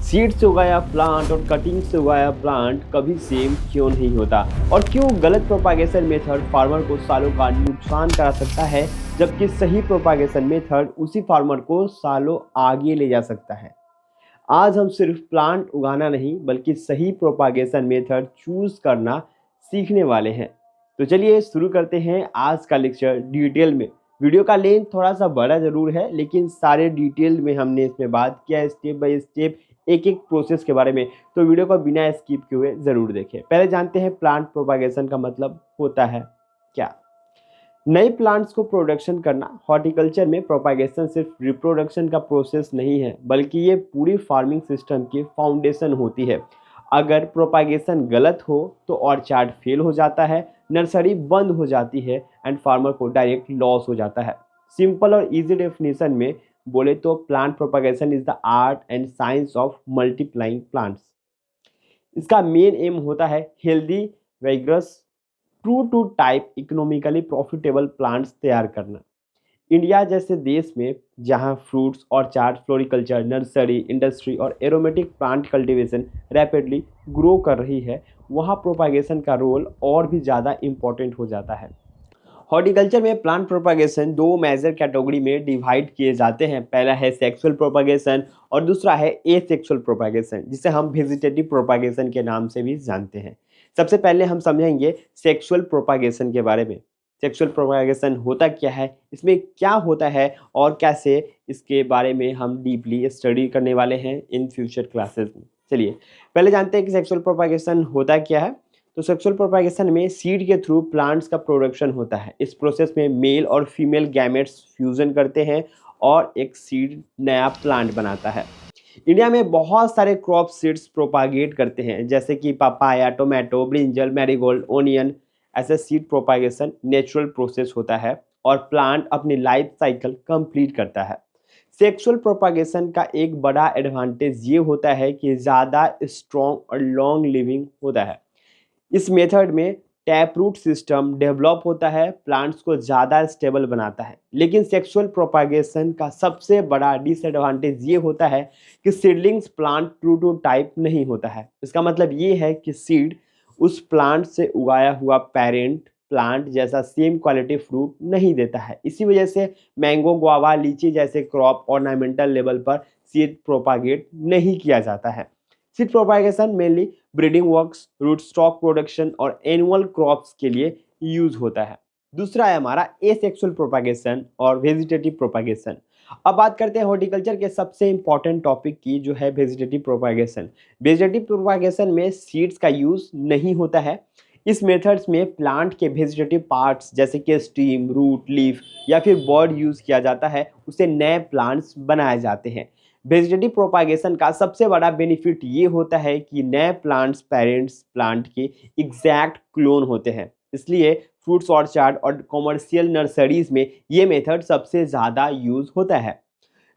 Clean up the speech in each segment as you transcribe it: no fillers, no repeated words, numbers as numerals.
Seed से उगाया plant और कटिंग से उगाया प्लांट कभी सेम क्यों नहीं होता, और क्यों गलत प्रोपागेशन मेथड फार्मर को सालों का नुकसान करा सकता है, जबकि सही प्रोपागेशन मेथड उसी फार्मर को सालों आगे ले जा सकता है। आज हम सिर्फ प्लांट उगाना नहीं बल्कि सही प्रोपागेशन मेथड चूज करना सीखने वाले हैं। तो चलिए शुरू करते हैं आज का लेक्चर डिटेल में। वीडियो का लेंथ थोड़ा सा बड़ा जरूर है, लेकिन सारे डिटेल में हमने इसमें बात किया है, स्टेप बाय स्टेप एक एक प्रोसेस के बारे में। तो वीडियो को बिना स्किप किए हुए जरूर देखें। पहले जानते हैं प्लांट प्रोपागेशन का मतलब होता है क्या। नए प्लांट्स को प्रोडक्शन करना। हॉर्टिकल्चर में प्रोपागेशन सिर्फ रिप्रोडक्शन का प्रोसेस नहीं है, बल्कि ये पूरी फार्मिंग सिस्टम की फाउंडेशन होती है। अगर प्रोपागेशन गलत हो तो ऑर्चार्ड फेल हो जाता है, नर्सरी बंद हो जाती है एंड फार्मर को डायरेक्ट लॉस हो जाता है। सिंपल और इजी डेफिनेशन में बोले तो plant propagation is the art and science of multiplying plants. इसका मेन एम होता है healthy, vigorous, true to type economically profitable plants तैयार करना। इंडिया जैसे देश में जहां fruits, orchard, floriculture, nursery industry और aromatic plant cultivation rapidly grow कर रही है, वहां प्रोपागेशन का रोल और भी ज़्यादा इम्पोर्टेंट हो जाता है। हॉर्टिकल्चर में प्लांट प्रोपागेशन दो मेजर कैटेगरी में डिवाइड किए जाते हैं। पहला है सेक्सुअल प्रोपागेशन और दूसरा है एसेक्सुअल प्रोपागेशन, जिसे हम वेजिटेटिव प्रोपागेशन के नाम से भी जानते हैं। सबसे पहले हम समझेंगे सेक्सुअल प्रोपागेशन के बारे में। सेक्सुअल प्रोपागेशन होता क्या है, इसमें क्या होता है और कैसे, इसके बारे में हम डीपली स्टडी करने वाले हैं इन फ्यूचर क्लासेस में। चलिए पहले जानते हैं कि सेक्सुअल प्रोपागेशन होता क्या है। तो सेक्सुअल प्रोपागेशन में सीड के थ्रू प्लांट्स का प्रोडक्शन होता है। इस प्रोसेस में मेल और फीमेल गैमेट्स फ्यूजन करते हैं और एक सीड नया प्लांट बनाता है। इंडिया में बहुत सारे क्रॉप सीड्स प्रोपागेट करते हैं, जैसे कि papaya, tomato, brinjal, marigold, onion. ऐसे सीड प्रोपागेशन नेचुरल प्रोसेस होता है और प्लांट अपनी लाइफ साइकिल कंप्लीट करता है। सेक्सुअल प्रोपागेशन का एक बड़ा एडवांटेज ये होता है कि ज़्यादा स्ट्रॉन्ग और लॉन्ग लिविंग होता है। इस मेथड में टैप रूट सिस्टम डेवलप होता है, प्लांट्स को ज़्यादा स्टेबल बनाता है। लेकिन सेक्सुअल प्रोपागेशन का सबसे बड़ा डिसएडवांटेज ये होता है कि seedlings plant true to type नहीं होता है। इसका मतलब ये है कि सीड उस प्लांट से उगाया हुआ पेरेंट प्लांट जैसा सेम क्वालिटी फ्रूट नहीं देता है। इसी वजह से मैंगो, गुआवा, लीची जैसे क्रॉप ऑर्नामेंटल लेवल पर सीड प्रोपागेट नहीं किया जाता है। Seed propagation mainly breeding works, root stock production और एनुअल क्रॉप्स के लिए यूज होता है। दूसरा है हमारा एसेक्सुअल प्रोपागेशन और वेजिटेटिव प्रोपागेशन। अब बात करते हैं हॉर्टिकल्चर के सबसे इंपॉर्टेंट टॉपिक की, जो है वेजिटेटिव प्रोपागेशन। वेजिटेटिव प्रोपागेशन में सीड्स का यूज नहीं होता है। इस मेथड्स में प्लांट के वेजिटेटिव पार्ट्स जैसे कि स्टीम, रूट, लीफ या फिर बर्ड यूज किया जाता है, उसे नए प्लांट्स बनाए जाते हैं। वेजिटेटिव प्रोपागेशन का सबसे बड़ा बेनिफिट ये होता है कि नए प्लांट्स पेरेंट्स प्लांट के एग्जैक्ट क्लोन होते हैं। इसलिए फ्रूट्स, ऑर्चार्ड और कॉमर्शियल नर्सरीज में ये मेथड सबसे ज़्यादा यूज होता है।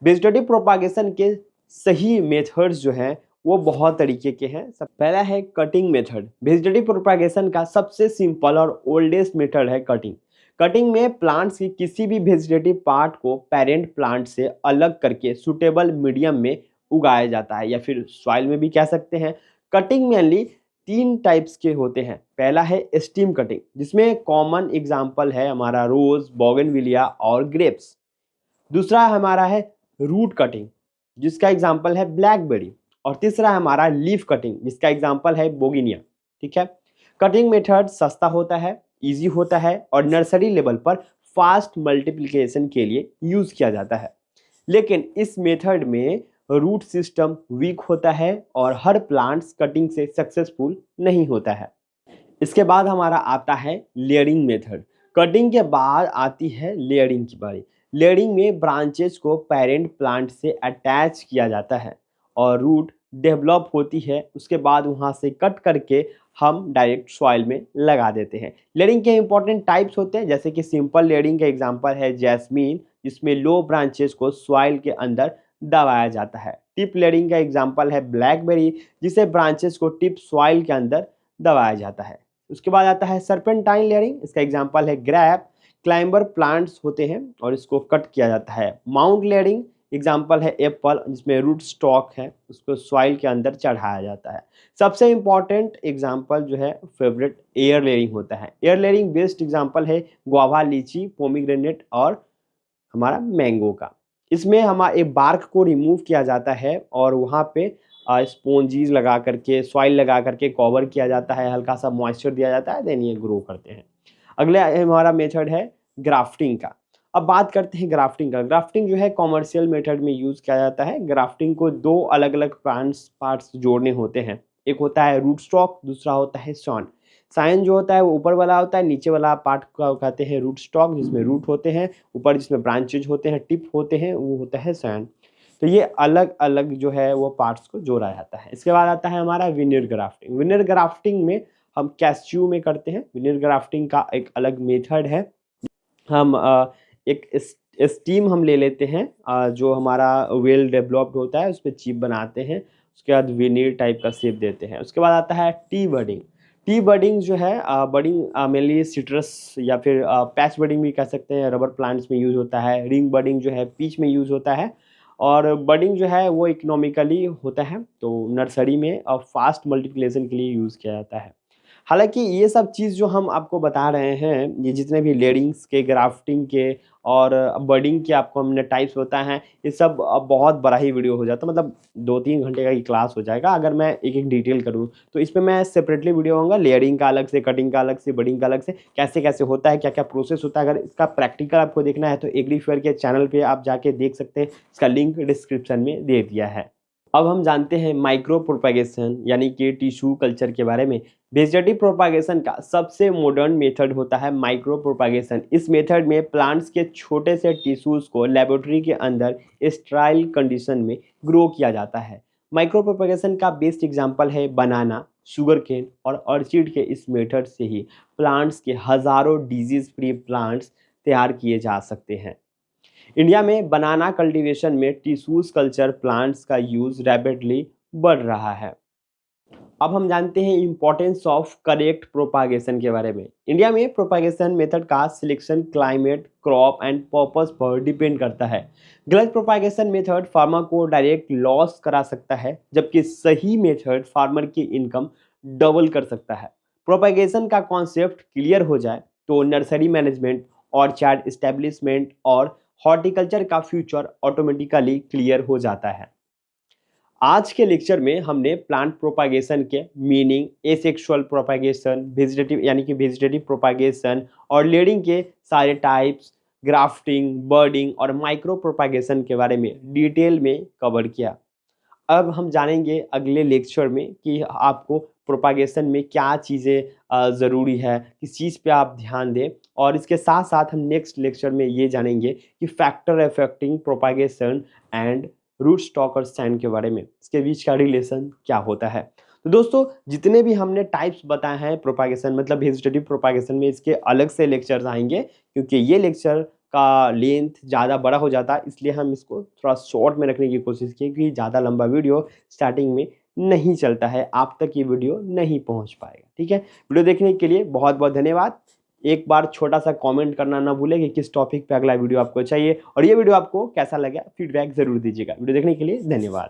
वेजिटेटिव प्रोपागेशन के सही मेथड्स जो हैं वो बहुत तरीके के हैं। सब पहला है कटिंग मेथड। वेजिटेटिव प्रोपागेशन का सबसे सिंपल और ओल्डेस्ट मेथड है कटिंग। कटिंग में प्लांट्स की किसी भी वेजिटेटिव पार्ट को पेरेंट प्लांट से अलग करके सुटेबल मीडियम में उगाया जाता है, या फिर सॉइल में भी कह सकते हैं। कटिंग मेनली तीन टाइप्स के होते हैं। पहला है स्टीम कटिंग, जिसमें कॉमन एग्जांपल है हमारा रोज, बोगनविलिया और ग्रेप्स। दूसरा हमारा है रूट कटिंग, जिसका एग्जांपल है ब्लैकबेरी। और तीसरा हमारा लीफ कटिंग, जिसका एग्जांपल है बोगिनिया। ठीक है। कटिंग मेथड सस्ता होता है, इजी होता है और नर्सरी लेवल पर फास्ट मल्टीप्लिकेशन के लिए यूज किया जाता है। लेकिन इस मेथड में रूट सिस्टम वीक होता है और हर प्लांट्स कटिंग से सक्सेसफुल नहीं होता है। इसके बाद हमारा आता है लेयरिंग मेथड। कटिंग के बाद आती है लेयरिंग की बारी। लेयरिंग में ब्रांचेस को पेरेंट प्लांट से अटैच किया जाता है और रूट डेवलप होती है। उसके बाद वहाँ से कट करके हम डायरेक्ट सॉइल में लगा देते हैं। लेयरिंग के इंपॉर्टेंट टाइप्स होते हैं, जैसे कि सिंपल लेयरिंग का एग्जांपल है जैस्मीन, जिसमें लो ब्रांचेस को सॉइल के अंदर दबाया जाता है। टिप लेयरिंग का एग्जांपल है ब्लैकबेरी, जिसे ब्रांचेस को टिप सॉइल के अंदर दबाया जाता है। उसके बाद आता है सर्पेंटाइन लेयरिंग, इसका एग्जांपल है ग्रैप, क्लाइंबर प्लांट्स होते हैं और इसको कट किया जाता है। माउंट लेयरिंग एग्जाम्पल है एप्पल, जिसमें रूट स्टॉक है उसको सॉइल के अंदर चढ़ाया जाता है। सबसे इम्पॉर्टेंट एग्जाम्पल जो है फेवरेट एयर लेयरिंग होता है। एयर लेयरिंग बेस्ट एग्जाम्पल है गुआवा, लीची, पोमीग्रेनेट और हमारा मैंगो का। इसमें हमारे बार्क को रिमूव किया जाता है और वहाँ पे स्पॉन्जीज लगा करके, सॉइल लगा करके कवर किया जाता है, हल्का सा मॉइस्चर दिया जाता है, देन ये ग्रो करते हैं। अगला हमारा मेथड है ग्राफ्टिंग का। अब बात करते हैं ग्राफ्टिंग का। ग्राफ्टिंग जो है कॉमर्शियल मेथड में यूज़ किया जाता है। ग्राफ्टिंग को दो अलग अलग प्लांट्स पार्ट्स जोड़ने होते हैं। एक होता है रूट स्टॉक, दूसरा होता है सॉन। साइन जो होता है वो ऊपर वाला होता है, नीचे वाला पार्ट को कहते हैं रूट स्टॉक, जिसमें रूट होते हैं, ऊपर जिसमें ब्रांचेज होते हैं, टिप होते हैं, वो होता है सैन। तो ये अलग अलग जो है वो पार्ट्स को जोड़ा जाता है। इसके बाद आता है हमारा विनियर ग्राफ्टिंग। विनियर ग्राफ्टिंग में हम कैस्यू में करते हैं। विनियर ग्राफ्टिंग का एक अलग मेथड है। हम एक स्टीम हम ले लेते हैं, जो हमारा वेल डेवलप्ड होता है, उस पर चिप बनाते हैं, उसके बाद विनियर टाइप का शेप देते हैं। उसके बाद आता है टी बडिंग। टी बडिंग जो है बडिंग मेनली सिट्रस या फिर पैच बडिंग भी कह सकते हैं, रबर प्लांट्स में यूज़ होता है। रिंग बडिंग जो है पीच में यूज़ होता है। और बडिंग जो है वो इकोनॉमिकली होता है, तो नर्सरी में फास्ट मल्टीप्लिकेशन के लिए यूज़ किया जाता है। हालाँकि ये सब चीज़ जो हम आपको बता रहे हैं, ये जितने भी लेयरिंग्स के, ग्राफ्टिंग के और बडिंग के आपको हमने टाइप्स बताए हैं, ये सब बहुत बड़ा ही वीडियो हो जाता है, मतलब 2-3 घंटे का ही क्लास हो जाएगा अगर मैं एक-एक डिटेल करूँ। तो इसमें मैं सेपरेटली वीडियो होगा, लेयरिंग का अलग से, कटिंग का अलग से, बडिंग का अलग से, कैसे-कैसे होता है, क्या-क्या प्रोसेस होता है। अगर इसका प्रैक्टिकल आपको देखना है तो एग्रीफेयर के चैनल पे आप जाके देख सकते हैं, इसका लिंक डिस्क्रिप्शन में दे दिया है। अब हम जानते हैं माइक्रो प्रोपेगेशन यानी कि टिश्यू कल्चर के बारे में। वेजिटेटिव प्रोपागेशन का सबसे मॉडर्न मेथड होता है माइक्रो प्रोपागेशन। इस मेथड में प्लांट्स के छोटे से टिश्यूज को लेबोरेटरी के अंदर स्टेराइल कंडीशन में ग्रो किया जाता है। माइक्रो प्रोपागेशन का बेस्ट एग्जांपल है बनाना, शुगर केन और ऑर्चिड के। इस मेथड से ही प्लांट्स के हजारों डिजीज फ्री प्लांट्स तैयार किए जा सकते हैं। इंडिया में बनाना कल्टीवेशन में टिश्यूज कल्चर प्लांट्स का यूज रैपिडली बढ़ रहा है। अब हम जानते हैं इंपॉर्टेंस ऑफ करेक्ट प्रोपागेशन के बारे में। इंडिया में प्रोपागेशन मेथड का selection climate, crop and purpose पर डिपेंड करता है। गलत प्रोपागेशन मेथड फार्मर को डायरेक्ट लॉस करा सकता है, जबकि सही मेथड फार्मर की इनकम डबल कर सकता है। प्रोपागेशन का कॉन्सेप्ट क्लियर हो जाए तो नर्सरी मैनेजमेंट, ऑर्चर्ड एस्टेब्लिशमेंट और हॉर्टिकल्चर का फ्यूचर ऑटोमेटिकली क्लियर हो जाता है। आज के लेक्चर में हमने प्लांट प्रोपागेशन के मीनिंग, एसेक्सुअल प्रोपागेशन, वेजिटेटिव यानी कि वेजिटेटिव प्रोपागेशन और लेयरिंग के सारे टाइप्स, ग्राफ्टिंग, बर्डिंग और माइक्रो प्रोपागेशन के बारे में डिटेल में कवर किया। अब हम जानेंगे अगले लेक्चर में कि आपको प्रोपागेशन में क्या चीज़ें ज़रूरी है, किस चीज़ पे आप ध्यान दें। और इसके साथ साथ हम नेक्स्ट लेक्चर में ये जानेंगे कि factor affecting propagation and root stock और स्टैंड के बारे में, इसके बीच का रिलेशन क्या होता है। तो दोस्तों, जितने भी हमने टाइप्स बताए हैं प्रोपागेशन मतलब वेजिटेटिव प्रोपागेशन में, इसके अलग से लेक्चर्स आएंगे, क्योंकि ये लेक्चर का लेंथ ज़्यादा बड़ा हो जाता है, इसलिए हम इसको थोड़ा शॉर्ट में रखने की कोशिश की, क्योंकि ज़्यादा लंबा वीडियो स्टार्टिंग में नहीं चलता है, आप तक ये वीडियो नहीं पहुंच पाएगा। ठीक है, वीडियो देखने के लिए बहुत बहुत धन्यवाद। एक बार छोटा सा कमेंट करना ना भूलें कि किस टॉपिक पे अगला वीडियो आपको चाहिए, और ये वीडियो आपको कैसा लगा फीडबैक ज़रूर दीजिएगा। वीडियो देखने के लिए धन्यवाद।